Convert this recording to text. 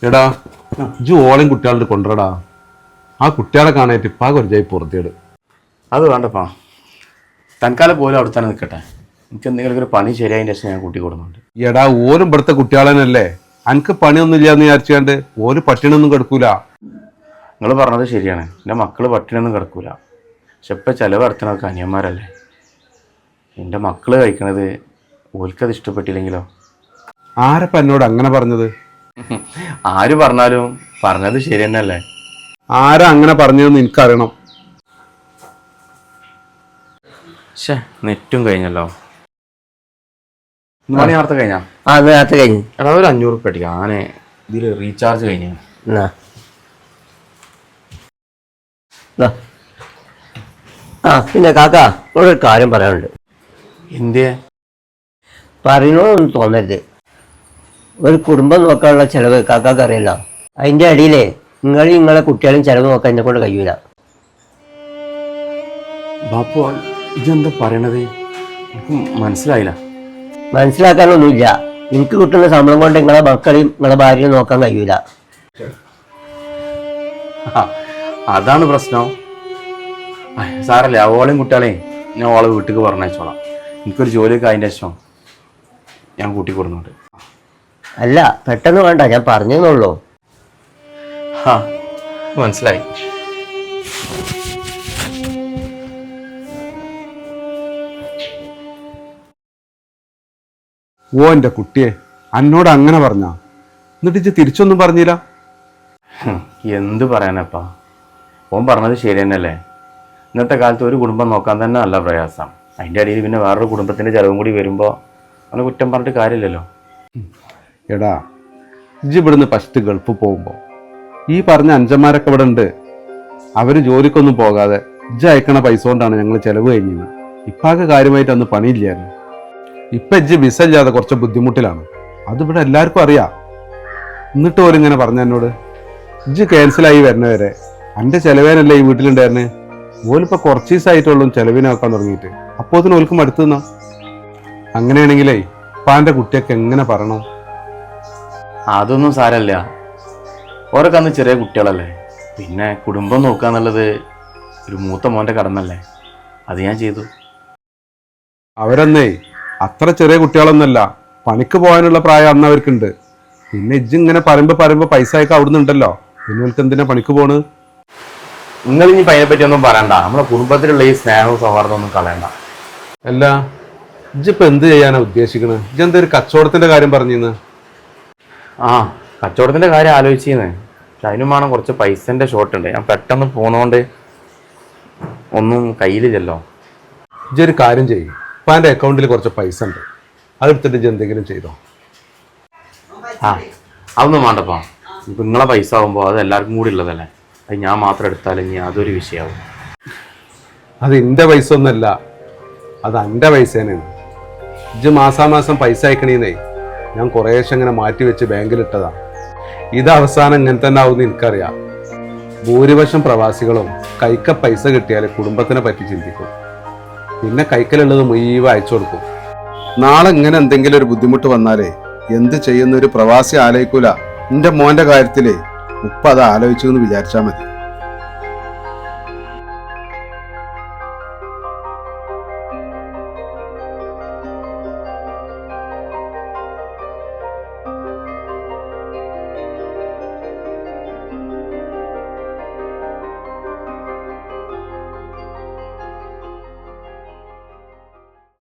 എടാ ഇജ്ജ് ഓളയും കുട്ടികളുടെ കൊണ്ടുവരടാ. ആ കുട്ടികളെ കാണാനായിട്ട് ഇപ്പാകെ ഒരു ജായി പുറത്തേട്. അത് വേണ്ടപ്പാ, തൽക്കാലം പോലും അവിടെ തന്നെ നിൽക്കട്ടെ. എനിക്ക് എന്തെങ്കിലും ഒരു പണി ശരിയായതിൻ്റെ ശേഷം ഞാൻ കൂട്ടി കൊടുക്കുന്നുണ്ട്. എടാ ഓരും ഇവിടുത്തെ കുട്ടികളെന്നല്ലേ, അനക്ക് പണിയൊന്നും ഇല്ലാന്ന് വിചാരിച്ചാണ്ട് ഓര് പട്ടിണിയൊന്നും കിടക്കൂല. നിങ്ങൾ പറഞ്ഞത് ശരിയാണ്, എൻ്റെ മക്കൾ പട്ടിണിയൊന്നും കിടക്കൂല. പക്ഷെ ഇപ്പം ചിലവ് നടത്തുന്നതൊക്കെ അനിയന്മാരല്ലേ. എൻ്റെ മക്കൾ കഴിക്കണത് ഓൽക്കത് ഇഷ്ടപ്പെട്ടില്ലെങ്കിലോ? ആരപ്പ എന്നോട് അങ്ങനെ പറഞ്ഞത്? ആര് പറഞ്ഞാലും പറഞ്ഞത് ശരി തന്നെയല്ലേ. ആരാ അങ്ങനെ പറഞ്ഞതെന്ന് എനിക്കറിയണം. പക്ഷേ നെറ്റും കഴിഞ്ഞല്ലോ. മണി നേരത്തെ കഴിഞ്ഞാ? നേരത്തെ കഴിഞ്ഞു. എടാ ഒരു 500 റുപ്യ അടിക്കാം. ഞാനേ ഇതിൽ റീചാർജ് കഴിഞ്ഞു. പിന്നെ കാക്ക ഒരു കാര്യം പറയാനുണ്ട്. എന്തിയെ? പറയണോന്നൊന്നും തോന്നരുത്. ഒരു കുടുംബം നോക്കാനുള്ള ചിലവ് കാക്കാക്ക് അറിയില്ല. അതിൻ്റെ അടിയിലേ നിങ്ങളെ കുട്ടികളും ചിലവ് നോക്കാൻ എന്നെ കൊണ്ട് കഴിയൂല. ബാപ്പു ഇതെന്താ പറയണത്? എനിക്ക് മനസ്സിലായില്ല. മനസ്സിലാക്കാനൊന്നുമില്ല. എനിക്ക് കിട്ടുന്ന ശമ്പളം കൊണ്ട് നിങ്ങളെ മക്കളെയും നിങ്ങളെ ഭാര്യയും നോക്കാൻ കഴിയൂല. അതാണ് പ്രശ്നം. സാറല്ലേ, ഓളെയും കുട്ടികളെയും ഞാൻ ഓളെ വീട്ടിലേക്ക് പറഞ്ഞയച്ചോളാം. എനിക്കൊരു ജോലിയൊക്കെ അതിൻ്റെ ശേഷം ഞാൻ കൂട്ടി കൊടുക്കുന്നുണ്ട്. അല്ല, പെട്ടെന്ന് വേണ്ട, ഞാൻ പറഞ്ഞെന്നുള്ളൂ. മനസ്സിലായി. ഓ എൻ്റെ കുട്ടിയെ, എന്നോട് അങ്ങനെ പറഞ്ഞാ? എന്നിട്ട് ഇജ്ജ് തിരിച്ചൊന്നും പറഞ്ഞില്ല? എന്ത് പറയാനപ്പാ, ഓൻ പറഞ്ഞത് ശരി തന്നെയല്ലേ. ഇന്നത്തെ കാലത്ത് ഒരു കുടുംബം നോക്കാൻ തന്നെ നല്ല പ്രയാസം. അതിൻ്റെ ഇടയിൽ പിന്നെ വേറൊരു കുടുംബത്തിൻ്റെ ചിലവും കൂടി വരുമ്പോൾ അവനെ കുറ്റം പറഞ്ഞിട്ട് കാര്യമില്ലല്ലോ. എടാ ഇജ്ജ് ഇവിടുന്ന് ഫസ്റ്റ് ഗൾഫ് പോകുമ്പോൾ ഈ പറഞ്ഞ അഞ്ചന്മാരൊക്കെ ഇവിടെ ഉണ്ട്. അവർ ജോലിക്കൊന്നും പോകാതെ ഇജ്ജ് അയക്കണ പൈസ കൊണ്ടാണ് ഞങ്ങൾ ചിലവ് കഴിഞ്ഞത്. ഇപ്പാകെ കാര്യമായിട്ട് അന്ന് പണിയില്ലായിരുന്നു. ഇപ്പം ഇജ്ജ് വിസ ഇല്ലാതെ കുറച്ച് ബുദ്ധിമുട്ടിലാണ്. അതിവിടെ എല്ലാവർക്കും അറിയാം. എന്നിട്ട് പോലും ഇങ്ങനെ പറഞ്ഞ എന്നോട് ഇജ്ജ് ക്യാൻസലായി വരുന്നവരെ എൻ്റെ ചിലവേനല്ലേ ഈ വീട്ടിലുണ്ടായിരുന്നേ. ഓലിപ്പോൾ കുറച്ച് ദിവസമായിട്ടുള്ളൂ ചിലവിനാക്കാൻ തുടങ്ങിയിട്ട്. അപ്പോൾ അതിന് ഓൽക്കും അടുത്തുനിന്നാ. അങ്ങനെയാണെങ്കിലേ ഇപ്പാൻ്റെ കുട്ടിയൊക്കെ എങ്ങനെ പറയണം? അതൊന്നും സാരല്ല, ഓരൊക്കെ അന്ന് ചെറിയ കുട്ടികളല്ലേ. പിന്നെ കുടുംബം നോക്കുക എന്നുള്ളത് ഒരു മൂത്ത മോൻ്റെ കടമല്ലേ. അത് ഞാൻ ചെയ്തു. അവരന്നേ അത്ര ചെറിയ കുട്ടികളൊന്നുമല്ല. പണിക്ക് പോകാനുള്ള പ്രായം അന്ന് അവർക്കുണ്ട്. പിന്നെ ഇജ്ജ് ഇങ്ങനെ പറയുമ്പോൾ പൈസ ഒക്കെ അവിടുന്ന് ഉണ്ടല്ലോ. പിന്നെ ഓൽക്ക് എന്തിനാ പണിക്ക് പോണ്? നിങ്ങൾ ഇനി അതിനെപ്പറ്റി ഒന്നും പറയണ്ട. നമ്മുടെ കുടുംബത്തിലുള്ള ഈ സ്നേഹവും സൗഹാർദ്ദം ഒന്നും കളയണ്ട. അല്ല ഇജ്ജിപ്പോ എന്ത് ചെയ്യാനാ ഉദ്ദേശിക്കണത്? ഇജ്ജ് എന്തൊരു കച്ചവടത്തിന്റെ കാര്യം പറഞ്ഞിന്ന്? കച്ചവടത്തിന്റെ കാര്യം ആലോചിച്ചേന്ന്. പക്ഷെ അതിനും വേണം കുറച്ച് പൈസന്റെ ഷോർട്ട് ഉണ്ട്. ഞാൻ പെട്ടെന്ന് പോന്നോണ്ട് ഒന്നും കയ്യിലില്ലല്ലോ. ഇജ്ജൊരു കാര്യം ചെയ്യും, ഇപ്പൊ എൻ്റെ അക്കൗണ്ടിൽ കുറച്ച് പൈസ ഉണ്ട്, അതെടുത്തിട്ട് ഇജ്ജ് എന്തെങ്കിലും ചെയ്തോ. അതൊന്നും വേണ്ടപ്പാ. ഇപ്പൊ നിങ്ങളെ പൈസ ആകുമ്പോൾ അത് എല്ലാവർക്കും കൂടി ഉള്ളതല്ലേ. അത് ഞാൻ മാത്രം എടുത്താലെങ്കിൽ അതൊരു വിഷയമാവും. അത് എൻ്റെ പൈസ ഒന്നല്ല, അത് എൻ്റെ പൈസ തന്നെയാണ്. ഇജ്ജ് മാസാമാസം പൈസ അയക്കണേന്നേ ഞാൻ കുറേശ്ശെ ഇങ്ങനെ മാറ്റി വെച്ച് ബാങ്കിലിട്ടതാ. ഇത് അവസാനം ഇങ്ങനെ തന്നെ ആവുമെന്ന് എനിക്കറിയാം. ഭൂരിപക്ഷം പ്രവാസികളും കൈക്ക പൈസ കിട്ടിയാൽ കുടുംബത്തിനെ പറ്റി ചിന്തിക്കും. പിന്നെ കൈക്കലുള്ളത് മുഴുവൻ അയച്ചു കൊടുക്കും. നാളെ ഇങ്ങനെ എന്തെങ്കിലും ഒരു ബുദ്ധിമുട്ട് വന്നാലേ എന്ത് ചെയ്യുന്ന ഒരു പ്രവാസി ആലോചിക്കൂല. എൻ്റെ മോൻ്റെ കാര്യത്തിലേ ഉപ്പ അത് ആലോചിച്ചു എന്ന് വിചാരിച്ചാൽ മതി.